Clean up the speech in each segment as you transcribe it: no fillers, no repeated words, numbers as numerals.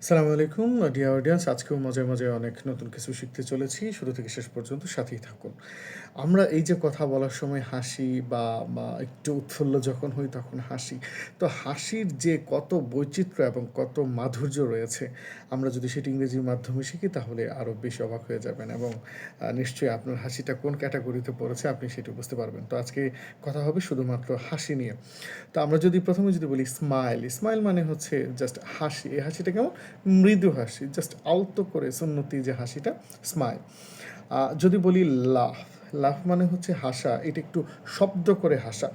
আসসালামু আলাইকুম dear audience. আজকেও মজায়, মজায় অনেক নতুন কিছু শিখতে চলেছি। শুরু থেকে শেষ পর্যন্ত সাথেই থাকুন। আমরা এই যে কথা বলার সময় হাসি বা একটু উৎফুল্ল যখন হই তখন হাসি। তো হাসির যে কত বৈচিত্র্য এবং কত মাধুর্য রয়েছে, আমরা যদি সেটি ইংরেজির মাধ্যমে শিখি তাহলে আরও বেশি অবাক হয়ে যাবেন এবং নিশ্চয়ই আপনার হাসিটা কোন ক্যাটাগরিতে পড়েছে আপনি সেটি বুঝতে পারবেন। তো আজকে কথা হবে শুধুমাত্র হাসি নিয়ে। তো আমরা যদি প্রথমে যদি বলি স্মাইল, স্মাইল মানে হচ্ছে জাস্ট হাসি। এই হাসিটা কেমন? মৃদু হাসি, জাস্ট আলতো করে সুন্নতি যে হাসিটা, স্মাইল। যদি বলি লাফ, লাফ মানে হচ্ছে হাসা, এটা একটু শব্দ করে হাসা।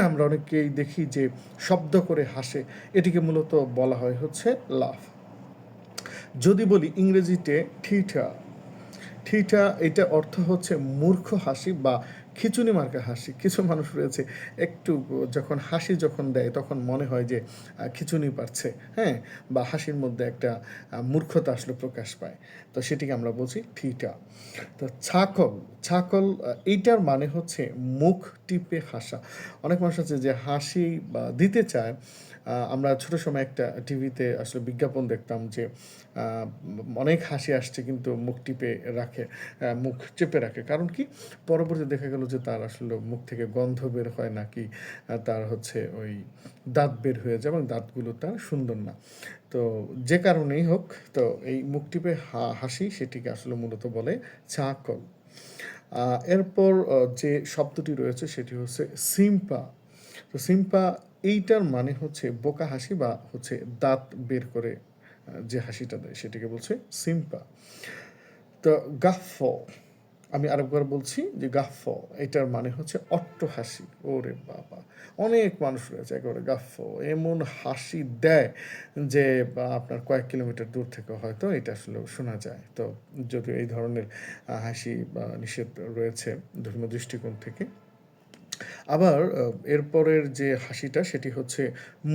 আমরা অনেককেই দেখি যে শব্দ করে হাসে, এটিকে মূলত বলা হয় হচ্ছে লাফ। যদি বলি ইংরেজিতে থিয়েটার, ঠিটা এটা অর্থ হচ্ছে মূর্খ হাসি বা খিঁচুনি মার্কা হাসি। কিছু মানুষ রয়েছে একটু যখন হাসি যখন দেয় তখন মনে হয় যে খিঁচুনি পাচ্ছে, হ্যাঁ, বা হাসির মধ্যে একটা মূর্খতা আসলে প্রকাশ পায়। তো সেটিকে আমরা বলছি ঠিটা। তো ছাকল, ছাকল এইটার মানে হচ্ছে মুখ টিপে হাসা। অনেক মানুষ আছে যে হাসি দিতে চায়। আমরা ছোটো সময় একটা টিভিতে আসলে বিজ্ঞাপন দেখতাম যে অনেক হাসি আসছে কিন্তু মুখ টিপে রাখে, মুখ চেপে রাখে। কারণ কি? পরবর্তী দেখা গেল যে তার আসলে মুখ থেকে গন্ধ বের হয় নাকি তার হচ্ছে ওই দাঁত বের হয়ে যায় এবং দাঁতগুলো তার সুন্দর না। তো যে কারণেই হোক, তো এই মুখ টিপে হাসি সেটিকে আসলে মূলত বলে চাকল। এরপর যে শব্দটি রয়েছে সেটি হচ্ছে সিম্পা। তো সিম্পা এইটার মানে হচ্ছে বোকা হাসি বা হচ্ছে দাঁত বের করে যে হাসিটা দেয় সেটিকে বলছে সিম্পা। তো গাফফ, আমি আরেকবার বলছি যে গাফফ, এটার মানে হচ্ছে অট্টহাসি। ওরে বাবা! অনেক মানুষ রয়েছে একেবারে গাফফ, এমন হাসি দেয় যে আপনার কয়েক কিলোমিটার দূর থেকে হয়তো এটা আসলে শোনা যায়। তো যদিও এই ধরনের হাসি নিষেধ রয়েছে ধর্মীয় দৃষ্টিকোণ থেকে। আবার এরপরের যে হাসিটা সেটি হচ্ছে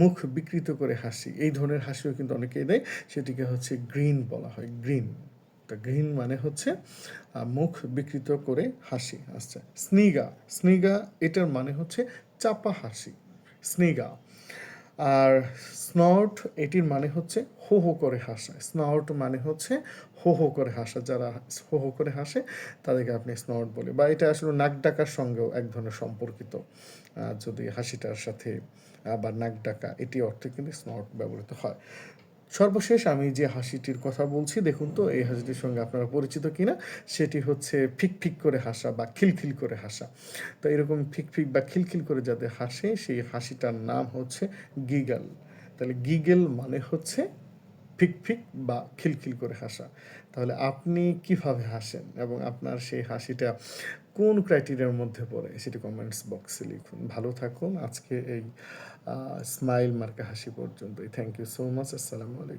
মুখ বিকৃত করে হাসি। এই ধরনের হাসিও কিন্তু অনেকেই দেয়। সেটিকে হচ্ছে গ্রিন বলা হয়, গ্রিন। তো গ্রিন মানে হচ্ছে মুখ বিকৃত করে হাসি। আচ্ছা, স্নিগা, স্নিগা এটার মানে হচ্ছে চাপা হাসি, স্নিগা। আর স্নর্ট এটির মানে হচ্ছে হো হো করে হাসা। স্নর্ট মানে হচ্ছে হো হো করে হাসা। যারা হো হো করে হাসে তাদেরকে আপনি স্নর্ট বলে, বা এটা আসলে নাক ডাকার সঙ্গেও এক ধরনের সম্পর্কিত। যদি হাসিটার সাথে বা নাক ডাকা এটি অর্থে কিন্তু স্নর্ট ব্যবহৃত হয়। সর্বশেষ আমি যে হাসিটির কথা বলছি, দেখুন তো এই হাসিটির সঙ্গে আপনারা পরিচিত কিনা। সেটি হচ্ছে ফিক ফিক করে হাসা বা খিলখিল করে হাসা। তো এরকম ফিক ফিক বা খিলখিল করে যাদের হাসে সেই হাসিটার নাম হচ্ছে গিগল। তাহলে গিগল মানে হচ্ছে ফিক ফিক বা খিলখিল করে হাসা। তাহলে আপনি কিভাবে হাসেন এবং আপনার সেই হাসিটা কোন ক্রাইটেরিয়ার মধ্যে পড়ে সেটি কমেন্টস বক্সে লিখুন। ভালো থাকুন। আজকে এই স্মাইল মার্কা হাসি পর্যন্তই। Thank you so much. আসসালামু আলাইকুম।